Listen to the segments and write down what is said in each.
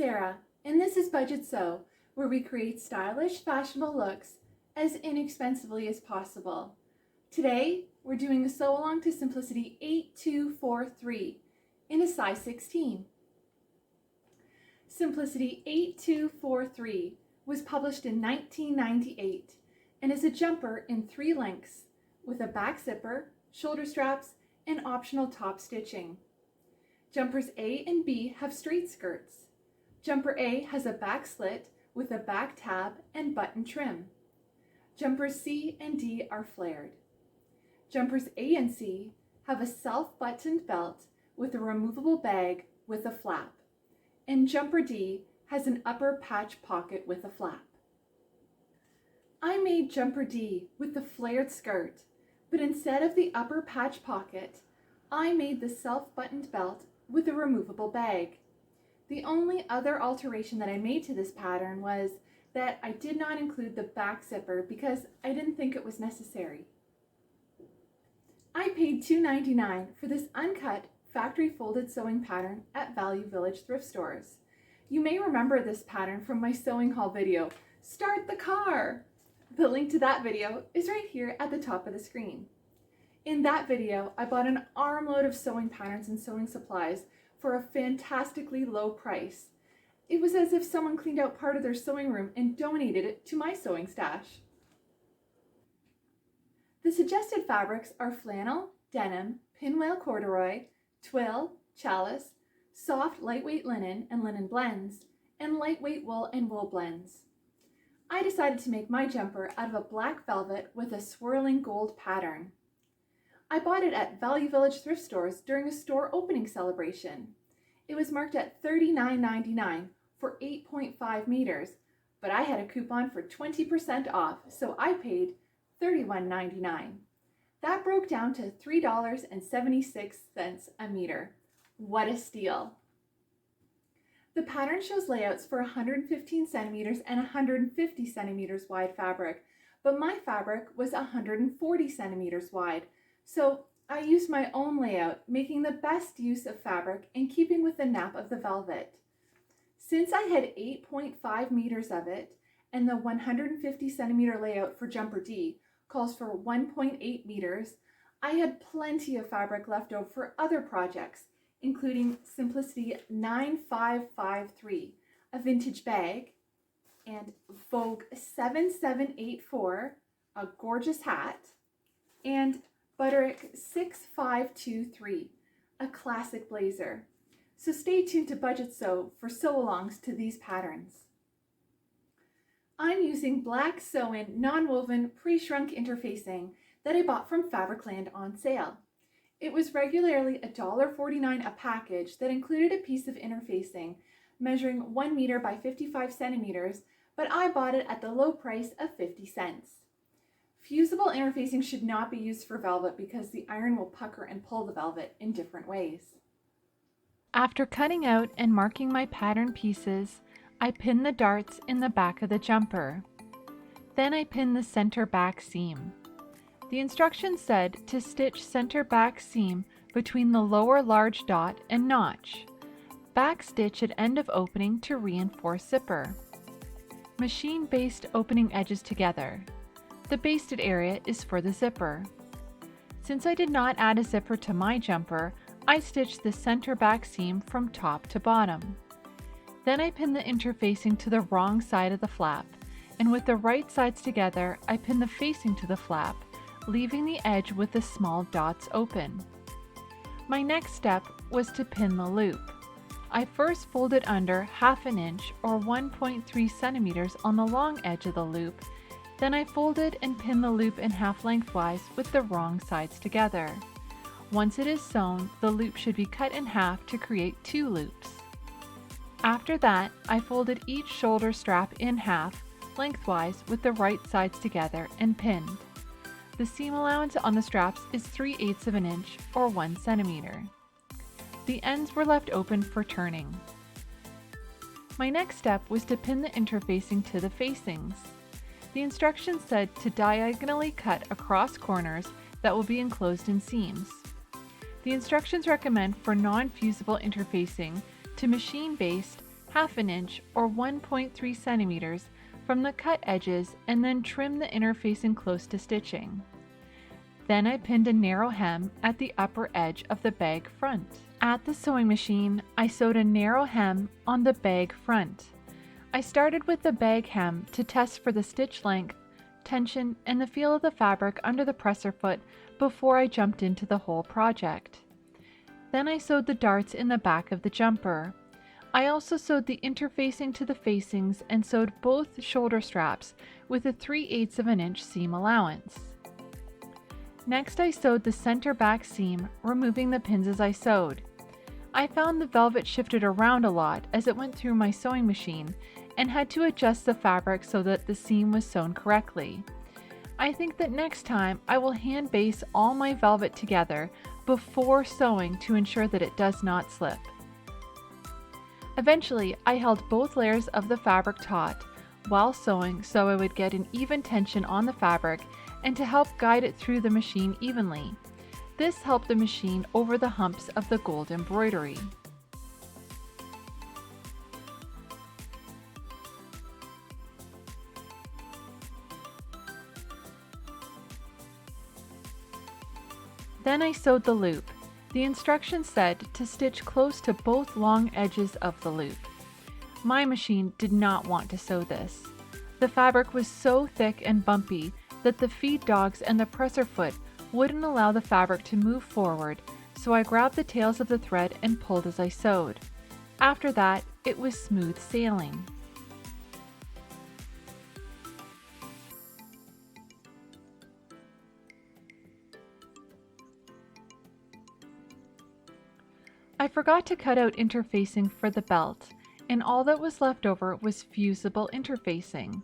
Sarah, and this is Budgetsew, where we create stylish, fashionable looks as inexpensively as possible. Today, we're doing a sew-along to Simplicity 8243 in a size 16. Simplicity 8243 was published in 1998 and is a jumper in 3 lengths with a back zipper, shoulder straps, and optional top stitching. Jumpers A and B have straight skirts. Jumper A has a back slit with a back tab and button trim. Jumpers C and D are flared. Jumpers A and C have a self-buttoned belt with a removable bag with a flap. And jumper D has an upper patch pocket with a flap. I made jumper D with the flared skirt, but instead of the upper patch pocket, I made the self-buttoned belt with a removable bag. The only other alteration that I made to this pattern was that I did not include the back zipper because I didn't think it was necessary. I paid $2.99 for this uncut factory folded sewing pattern at Value Village thrift stores. You may remember this pattern from my sewing haul video, Start the Car! The link to that video is right here at the top of the screen. In that video, I bought an armload of sewing patterns and sewing supplies for a fantastically low price. It was as if someone cleaned out part of their sewing room and donated it to my sewing stash. The suggested fabrics are flannel, denim, pinwheel corduroy, twill, challis, soft lightweight linen and linen blends, and lightweight wool and wool blends. I decided to make my jumper out of a black velvet with a swirling gold pattern. I bought it at Value Village thrift stores during a store opening celebration. It was marked at $39.99 for 8.5 meters, but I had a coupon for 20% off, so I paid $31.99. That broke down to $3.76 a meter. What a steal! The pattern shows layouts for 115 centimeters and 150 centimeters wide fabric, but my fabric was 140 centimeters wide, so I used my own layout, making the best use of fabric and keeping with the nap of the velvet. Since I had 8.5 meters of it, and the 150 centimeter layout for jumper D calls for 1.8 meters, I had plenty of fabric left over for other projects, including Simplicity 9553, a vintage bag, and Vogue 7784, a gorgeous hat, and Budgetsew 6523, a classic blazer. So stay tuned to Budgetsew for sew-alongs to these patterns. I'm using black sew-in non-woven pre-shrunk interfacing that I bought from Fabricland on sale. It was regularly $1.49 a package that included a piece of interfacing measuring 1 meter by 55 centimeters, but I bought it at the low price of 50 cents. Fusible interfacing should not be used for velvet because the iron will pucker and pull the velvet in different ways. After cutting out and marking my pattern pieces, I pinned the darts in the back of the jumper. Then I pinned the center back seam. The instructions said to stitch center back seam between the lower large dot and notch. Back stitch at end of opening to reinforce zipper. Machine baste opening edges together. The basted area is for the zipper. Since I did not add a zipper to my jumper, I stitched the center back seam from top to bottom. Then I pinned the interfacing to the wrong side of the flap, and with the right sides together, I pinned the facing to the flap, leaving the edge with the small dots open. My next step was to pin the loop. I first folded under 1/2 inch or 1.3 centimeters on the long edge of the loop. Then I folded and pinned the loop in half lengthwise with the wrong sides together. Once it is sewn, the loop should be cut in half to create 2 loops. After that, I folded each shoulder strap in half lengthwise with the right sides together and pinned. The seam allowance on the straps is 3/8 of an inch or 1 centimeter. The ends were left open for turning. My next step was to pin the interfacing to the facings. The instructions said to diagonally cut across corners that will be enclosed in seams. The instructions recommend for non-fusible interfacing to machine baste 1/2 inch or 1.3 centimeters from the cut edges and then trim the interfacing close to stitching. Then I pinned a narrow hem at the upper edge of the bag front. At the sewing machine, I sewed a narrow hem on the bag front. I started with the bag hem to test for the stitch length, tension, and the feel of the fabric under the presser foot before I jumped into the whole project. Then I sewed the darts in the back of the jumper. I also sewed the interfacing to the facings and sewed both shoulder straps with a 3/8 of an inch seam allowance. Next I sewed the center back seam, removing the pins as I sewed. I found the velvet shifted around a lot as it went through my sewing machine and had to adjust the fabric so that the seam was sewn correctly. I think that next time I will hand base all my velvet together before sewing to ensure that it does not slip. Eventually, I held both layers of the fabric taut while sewing so I would get an even tension on the fabric and to help guide it through the machine evenly. This helped the machine over the humps of the gold embroidery. Then I sewed the loop. The instructions said to stitch close to both long edges of the loop. My machine did not want to sew this. The fabric was so thick and bumpy that the feed dogs and the presser foot wouldn't allow the fabric to move forward, so I grabbed the tails of the thread and pulled as I sewed. After that, it was smooth sailing. I forgot to cut out interfacing for the belt, and all that was left over was fusible interfacing.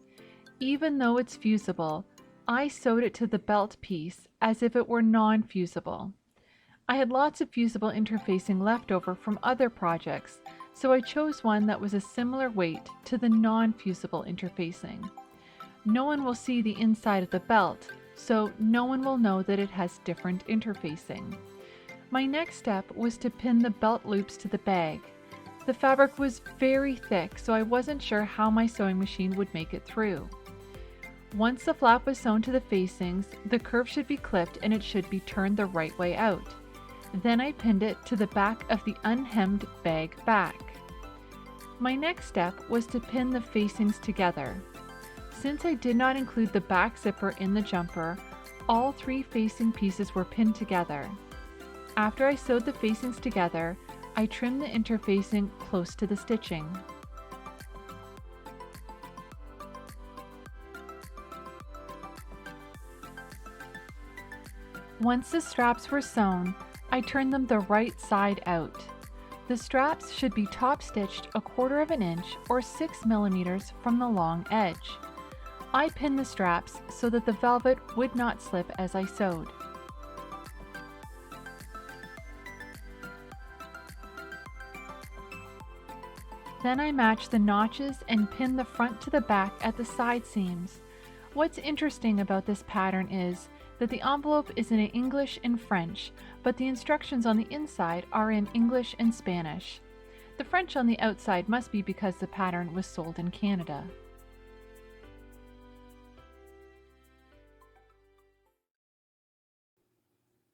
Even though it's fusible, I sewed it to the belt piece as if it were non-fusible. I had lots of fusible interfacing left over from other projects, so I chose one that was a similar weight to the non-fusible interfacing. No one will see the inside of the belt, so no one will know that it has different interfacing. My next step was to pin the belt loops to the bag. The fabric was very thick, so I wasn't sure how my sewing machine would make it through. Once the flap was sewn to the facings, the curve should be clipped and it should be turned the right way out. Then I pinned it to the back of the unhemmed bag back. My next step was to pin the facings together. Since I did not include the back zipper in the jumper, all 3 facing pieces were pinned together. After I sewed the facings together, I trimmed the interfacing close to the stitching. Once the straps were sewn, I turned them the right side out. The straps should be top stitched 1/4 of an inch or 6 millimeters from the long edge. I pinned the straps so that the velvet would not slip as I sewed. Then I matched the notches and pinned the front to the back at the side seams. What's interesting about this pattern is that the envelope is in English and French, but the instructions on the inside are in English and Spanish. The French on the outside must be because the pattern was sold in Canada.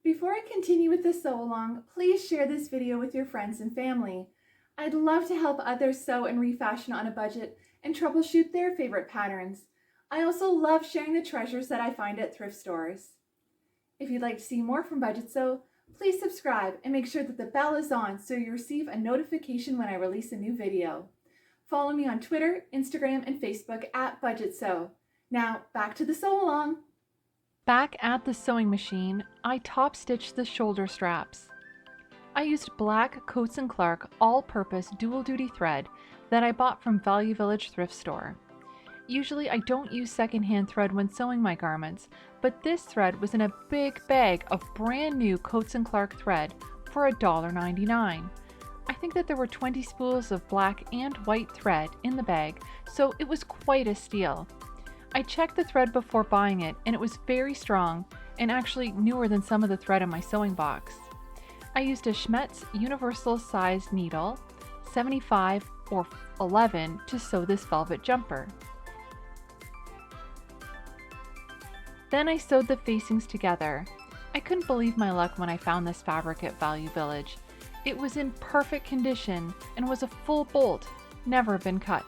Before I continue with the sew along, please share this video with your friends and family. I'd love to help others sew and refashion on a budget and troubleshoot their favorite patterns. I also love sharing the treasures that I find at thrift stores. If you'd like to see more from Budgetsew, please subscribe and make sure that the bell is on so you receive a notification when I release a new video. Follow me on Twitter, Instagram, and Facebook at Budgetsew. Now, back to the sew along. Back at the sewing machine, I top stitched the shoulder straps. I used black Coats & Clark all-purpose dual-duty thread that I bought from Value Village thrift store. Usually I don't use secondhand thread when sewing my garments, but this thread was in a big bag of brand new Coats & Clark thread for $1.99. I think that there were 20 spools of black and white thread in the bag, so it was quite a steal. I checked the thread before buying it and it was very strong and actually newer than some of the thread in my sewing box. I used a Schmetz universal size needle, 75 or 11 to sew this velvet jumper. Then I sewed the facings together. I couldn't believe my luck when I found this fabric at Value Village. It was in perfect condition and was a full bolt, never been cut.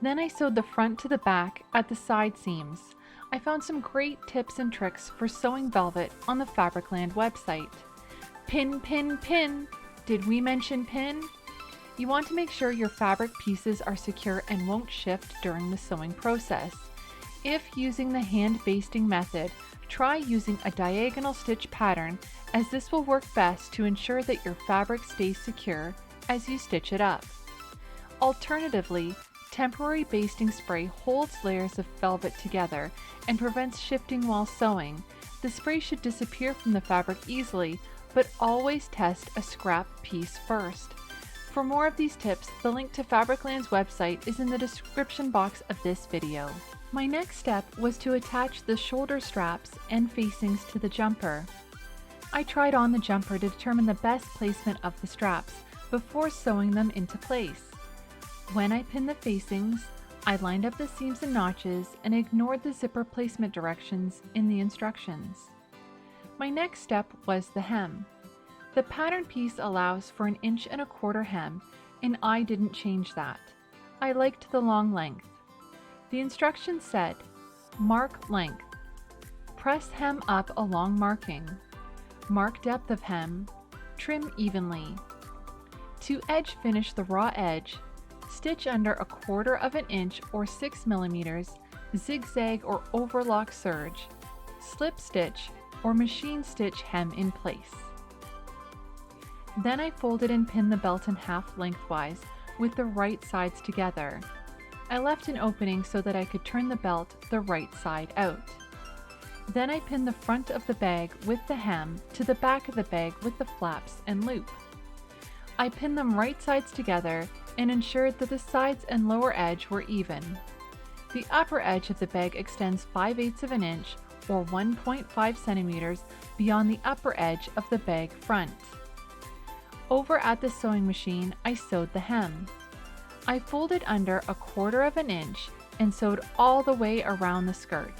Then I sewed the front to the back at the side seams. I found some great tips and tricks for sewing velvet on the Fabricland website. Pin, pin, pin! Did we mention pin? You want to make sure your fabric pieces are secure and won't shift during the sewing process. If using the hand basting method, try using a diagonal stitch pattern, as this will work best to ensure that your fabric stays secure as you stitch it up. Alternatively, temporary basting spray holds layers of velvet together and prevents shifting while sewing. The spray should disappear from the fabric easily, but always test a scrap piece first. For more of these tips, the link to Fabricland's website is in the description box of this video. My next step was to attach the shoulder straps and facings to the jumper. I tried on the jumper to determine the best placement of the straps before sewing them into place. When I pinned the facings, I lined up the seams and notches and ignored the zipper placement directions in the instructions. My next step was the hem. The pattern piece allows for an 1.25" hem, and I didn't change that. I liked the long length. The instructions said, mark length, press hem up along marking, mark depth of hem, trim evenly. To edge finish the raw edge, stitch under 1/4 inch or 6 millimeters, zigzag or overlock serge, slip stitch or machine stitch hem in place. Then I folded and pinned the belt in half lengthwise with the right sides together. I left an opening so that I could turn the belt the right side out. Then I pinned the front of the bag with the hem to the back of the bag with the flaps and loop. I pinned them right sides together and ensured that the sides and lower edge were even. The upper edge of the bag extends 5/8 inch or 1.5 centimeters beyond the upper edge of the bag front. Over at the sewing machine, I sewed the hem. I folded under 1/4 inch and sewed all the way around the skirt.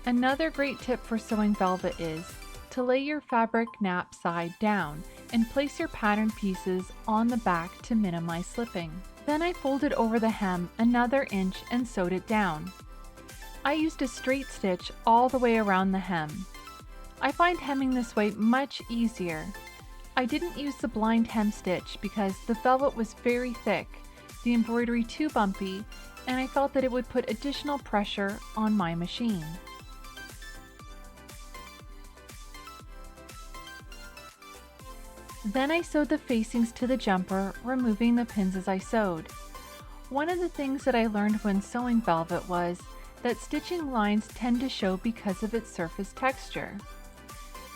Another great tip for sewing velvet is to lay your fabric nap side down and place your pattern pieces on the back to minimize slipping. Then I folded over the hem another inch and sewed it down. I used a straight stitch all the way around the hem. I find hemming this way much easier. I didn't use the blind hem stitch because the velvet was very thick, the embroidery too bumpy, and I felt that it would put additional pressure on my machine. Then I sewed the facings to the jumper, removing the pins as I sewed. One of the things that I learned when sewing velvet was that stitching lines tend to show because of its surface texture.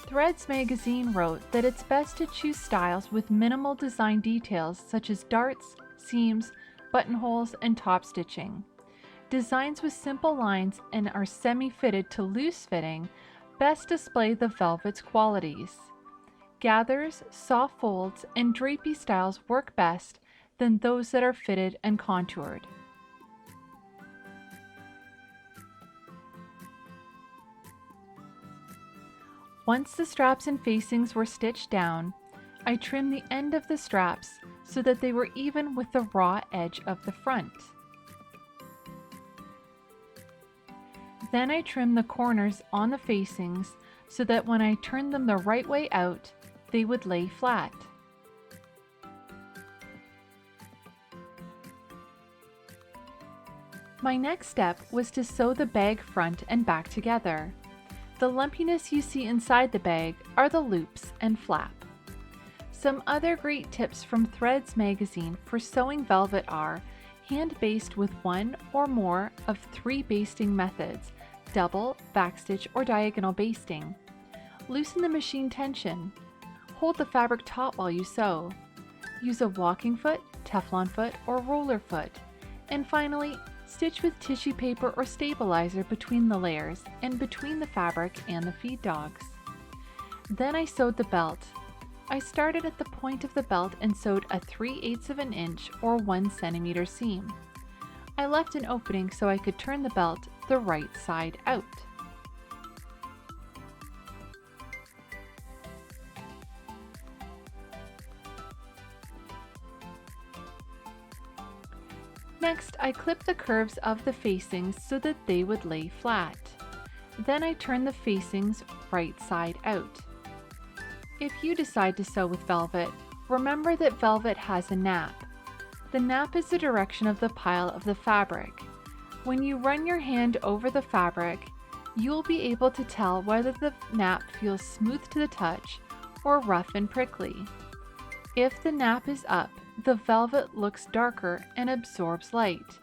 Threads magazine wrote that it's best to choose styles with minimal design details such as darts, seams, buttonholes, and top stitching. Designs with simple lines and are semi-fitted to loose fitting best display the velvet's qualities. Gathers, soft folds, and drapey styles work best than those that are fitted and contoured. Once the straps and facings were stitched down, I trimmed the end of the straps so that they were even with the raw edge of the front. Then I trimmed the corners on the facings so that when I turned them the right way out, they would lay flat. My next step was to sew the bag front and back together. The lumpiness you see inside the bag are the loops and flap. Some other great tips from Threads magazine for sewing velvet are hand baste with one or more of 3 basting methods, double, backstitch, or diagonal basting. Loosen the machine tension. Hold the fabric taut while you sew. Use a walking foot, Teflon foot, or roller foot. And finally, Stitch with tissue paper or stabilizer between the layers and between the fabric and the feed dogs. Then I sewed the belt. I started at the point of the belt and sewed a 3/8 of an inch or 1 centimeter seam. I left an opening so I could turn the belt the right side out. Next, I clipped the curves of the facings so that they would lay flat. Then I turned the facings right side out. If you decide to sew with velvet, remember that velvet has a nap. The nap is the direction of the pile of the fabric. When you run your hand over the fabric, you'll be able to tell whether the nap feels smooth to the touch or rough and prickly. If the nap is up, the velvet looks darker and absorbs light,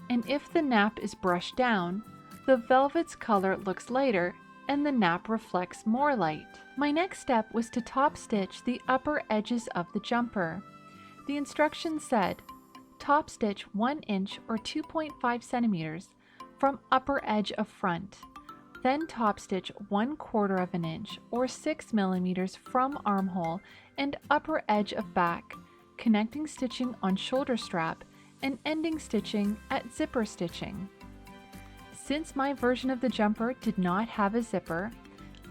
and if the nap is brushed down, the velvet's color looks lighter and the nap reflects more light. My next step was to top stitch the upper edges of the jumper. The instructions said, top stitch 1 inch or 2.5 centimeters from upper edge of front, then top stitch 1/4 of an inch or 6 millimeters from armhole and upper edge of back, connecting stitching on shoulder strap and ending stitching at zipper stitching. Since my version of the jumper did not have a zipper,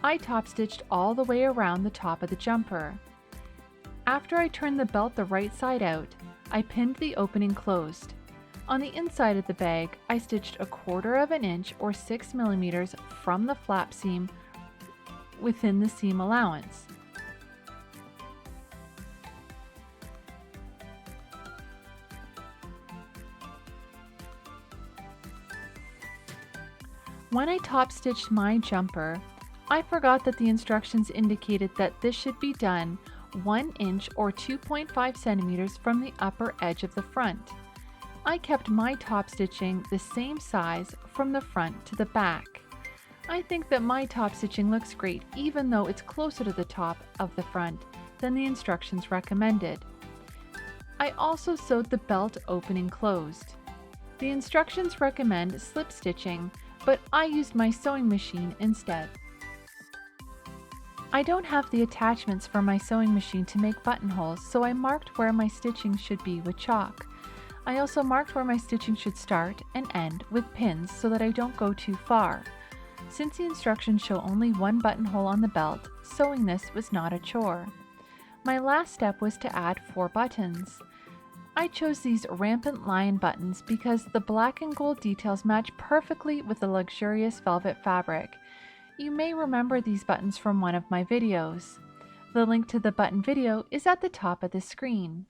I top stitched all the way around the top of the jumper. After I turned the belt the right side out, I pinned the opening closed. On the inside of the bag, I stitched 1/4 of an inch or 6 millimeters from the flap seam within the seam allowance. When I top stitched my jumper, I forgot that the instructions indicated that this should be done 1 inch or 2.5 centimeters from the upper edge of the front. I kept my top stitching the same size from the front to the back. I think that my top stitching looks great even though it's closer to the top of the front than the instructions recommended. I also sewed the belt opening closed. The instructions recommend slip stitching, but I used my sewing machine instead. I don't have the attachments for my sewing machine to make buttonholes, so I marked where my stitching should be with chalk. I also marked where my stitching should start and end with pins so that I don't go too far. Since the instructions show only one buttonhole on the belt, sewing this was not a chore. My last step was to add 4 buttons. I chose these rampant lion buttons because the black and gold details match perfectly with the luxurious velvet fabric. You may remember these buttons from one of my videos. The link to the button video is at the top of the screen.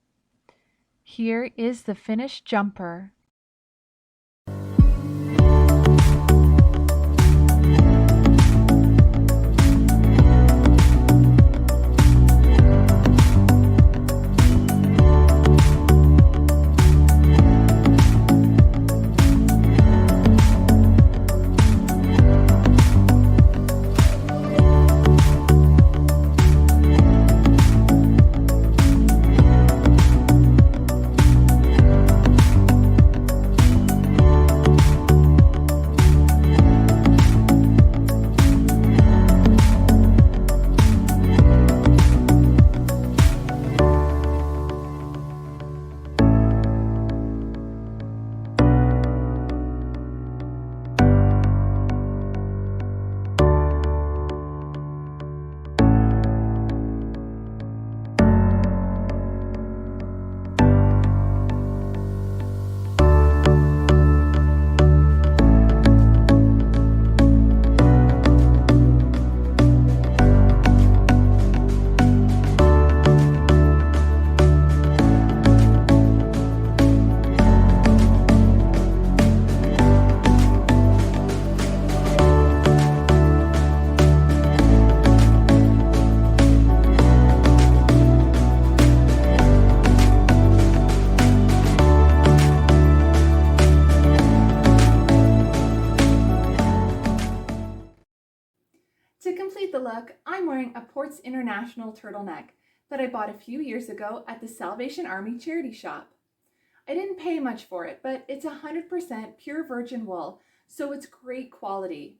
Here is the finished jumper. To complete the look, I'm wearing a Ports International turtleneck that I bought a few years ago at the Salvation Army charity shop. I didn't pay much for it, but it's 100% pure virgin wool, so it's great quality.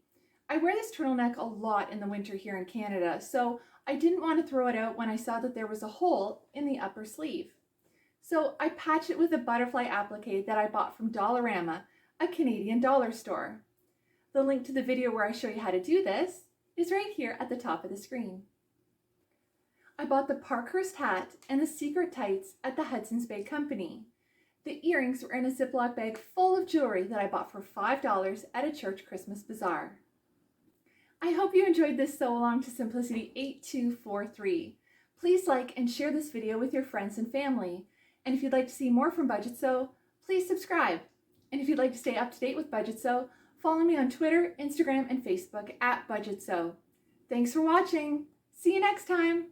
I wear this turtleneck a lot in the winter here in Canada, so I didn't want to throw it out when I saw that there was a hole in the upper sleeve. So I patched it with a butterfly applique that I bought from Dollarama, a Canadian dollar store. The link to the video where I show you how to do this is right here at the top of the screen. I bought the Parkhurst hat and the secret tights at the Hudson's Bay Company. The earrings were in a Ziploc bag full of jewelry that I bought for $5 at a church Christmas bazaar. I hope you enjoyed this sew along to Simplicity 8243. Please like and share this video with your friends and family. And if you'd like to see more from Budgetsew, please subscribe. And if you'd like to stay up to date with Budgetsew, follow me on Twitter, Instagram, and Facebook at Budgetsew. Thanks for watching. See you next time.